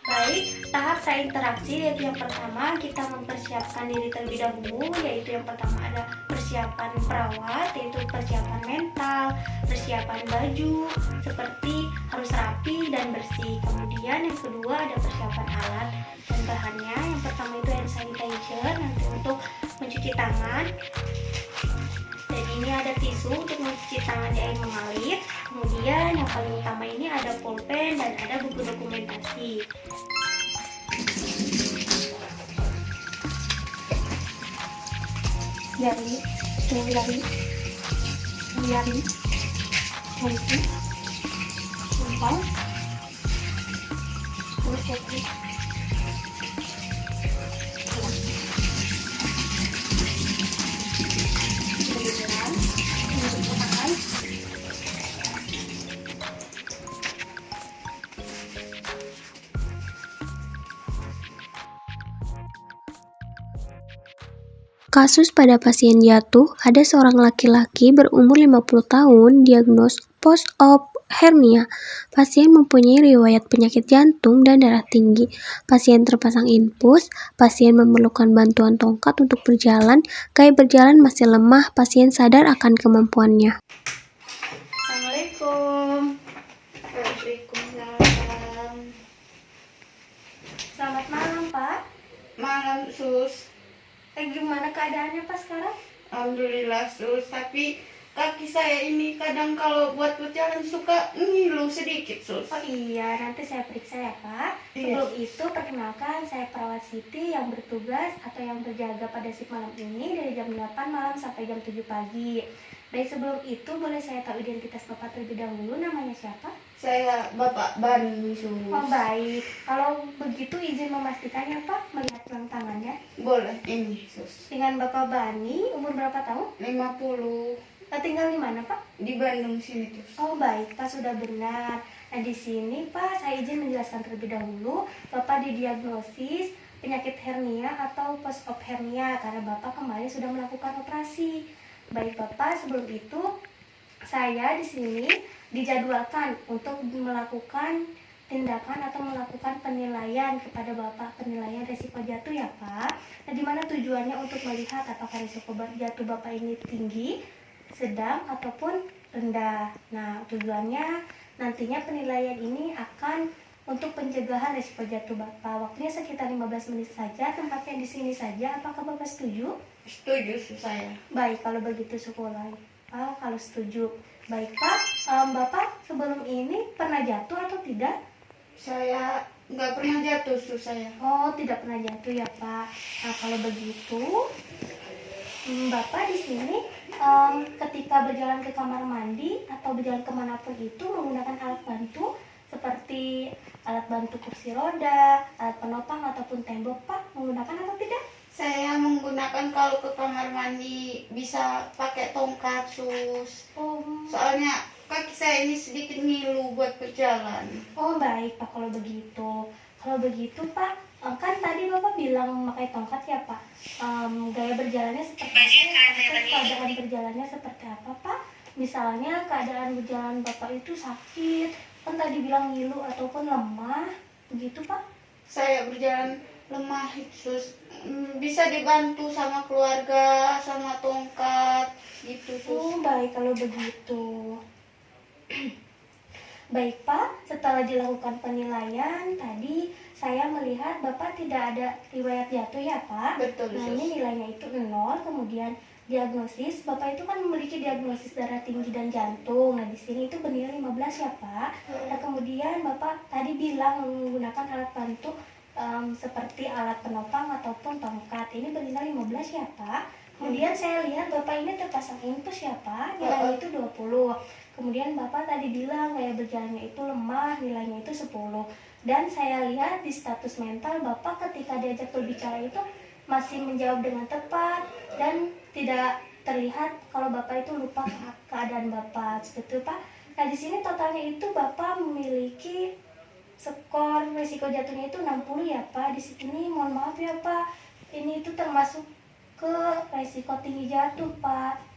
Baik, tahap prainteraksi yaitu yang pertama kita mempersiapkan diri terlebih dahulu, yaitu yang pertama ada persiapan perawat, yaitu persiapan mental, persiapan baju seperti harus rapi dan bersih. Kemudian yang kedua ada persiapan alat dan bahannya. Yang pertama itu hand sanitizer nanti untuk mencuci tangan. Dan ini ada tisu untuk mencuci tangan di air mengalir. Kemudian yang paling utama ini ada pulpen dan ada buku dokumentasi. Jari, jari, jari, kunci, sumpah, terus jari. Kemudian, untuk tangan. Kasus pada pasien jatuh, ada seorang laki-laki berumur 50 tahun diagnos post-op hernia. Pasien mempunyai riwayat penyakit jantung dan darah tinggi. Pasien terpasang infus. Pasien memerlukan bantuan tongkat untuk berjalan. Gaya berjalan masih lemah. Pasien sadar akan kemampuannya. Assalamualaikum. Waalaikumsalam. Selamat malam, Pak. Malam, Sus. Gimana keadaannya Pak sekarang? Alhamdulillah, Sus. Tapi kaki saya ini kadang kalau buat berjalan suka ngilu sedikit, Sus. Oh iya, nanti saya periksa ya Pak. Iya. Sebelum itu perkenalkan saya perawat Siti yang bertugas atau yang berjaga pada shift malam ini dari jam 8 malam sampai jam 7 pagi. Baik, sebelum itu boleh saya tahu identitas Bapak terlebih dahulu, namanya siapa? Saya Bapak Bani, Sus. Oh baik, kalau begitu izin memastikannya Pak, melihat jam tangannya. Boleh, ini, Sus. Dengan Bapak Bani, umur berapa tahun? 50. Tinggal di mana Pak? Di Bandung sini, Sus. Oh baik, Pak sudah benar. Nah di sini Pak, saya izin menjelaskan terlebih dahulu. Bapak didiagnosis penyakit hernia atau post-op hernia karena Bapak kemarin sudah melakukan operasi. Baik Bapak, sebelum itu saya di sini dijadwalkan untuk melakukan tindakan atau melakukan penilaian kepada Bapak, penilaian risiko jatuh ya Pak. Nah di mana tujuannya untuk melihat apakah risiko jatuh Bapak ini tinggi, sedang ataupun rendah. Nah, tujuannya nantinya penilaian ini akan untuk pencegahan risiko jatuh Bapak. Waktunya sekitar 15 menit saja, tempatnya di sini saja. Apakah Bapak setuju? Setuju, Sus, saya. Baik, kalau begitu syukurlah. Pak, kalau setuju. Baik, Pak. Bapak sebelum ini pernah jatuh atau tidak? Saya nggak pernah jatuh, Sus, saya. Oh, tidak pernah jatuh ya, Pak. Nah, kalau begitu Bapak di sini ketika berjalan ke kamar mandi atau berjalan kemanapun itu menggunakan alat bantu seperti alat bantu kursi roda, alat penopang ataupun tembok Pak, menggunakan atau tidak? Saya menggunakan kalau ke kamar mandi bisa pakai tongkat, Sus. Soalnya kaki saya ini sedikit ngilu buat berjalan. Oh baik Pak, kalau begitu. Kalau begitu Pak, kan tadi Bapak bilang memakai tongkat ya Pak. Gaya berjalannya seperti apa? Keadaan berjalannya seperti apa Pak? Misalnya keadaan berjalan Bapak itu sakit, kan tadi bilang ngilu ataupun lemah, begitu Pak? Saya berjalan lemah, Sus. Bisa dibantu sama keluarga, sama tongkat, gitu, Sus. Oh baik kalau begitu. Baik Pak, setelah dilakukan penilaian tadi saya melihat Bapak tidak ada riwayat jatuh ya Pak. Betul, Nah Sus. ini nilainya itu 0, kemudian diagnosis Bapak itu kan memiliki diagnosis darah tinggi dan jantung. Nah di sini itu bernilai 15 ya Pak. Nah kemudian Bapak tadi bilang menggunakan alat bantu seperti alat penopang ataupun tongkat. Ini bernilai 15 ya Pak. Kemudian saya lihat Bapak ini terpasang infus ya Pak, nilainya itu 20. Kemudian Bapak tadi bilang gaya berjalannya itu lemah, nilainya itu 10. Dan saya lihat di status mental Bapak ketika diajak berbicara itu masih menjawab dengan tepat dan tidak terlihat kalau Bapak itu lupa keadaan Bapak, seperti itu Pak. Nah di sini totalnya itu Bapak memiliki skor risiko jatuhnya itu 60 ya Pak. Di sini mohon maaf ya Pak, ini itu termasuk ke risiko tinggi jatuh Pak.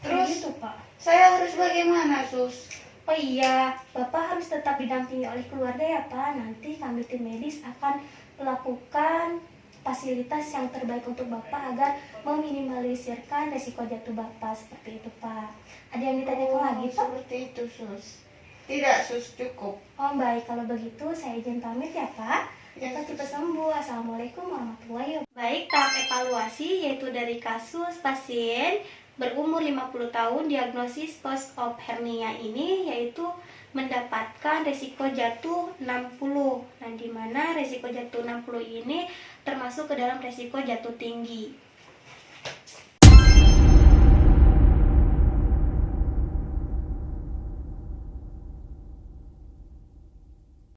Terus gitu Pak. saya harus bagaimana, Sus? Oh iya, Bapak harus tetap didampingi oleh keluarga ya Pak. Nanti kami tim medis akan melakukan fasilitas yang terbaik untuk Bapak agar meminimalisirkan resiko jatuh Bapak, seperti itu Pak. Ada yang ditanyakan lagi Pak? Seperti itu, Sus. Tidak, Sus, cukup. Oh baik, kalau begitu saya izin pamit ya Pak. Ya, Bapak cepat sembuh. Assalamualaikum warahmatullahi wabarakatuh. Baik, tahap evaluasi yaitu dari kasus pasien berumur 50 tahun diagnosis post-op hernia ini yaitu mendapatkan resiko jatuh 60. Nah, di mana resiko jatuh 60 ini termasuk ke dalam resiko jatuh tinggi.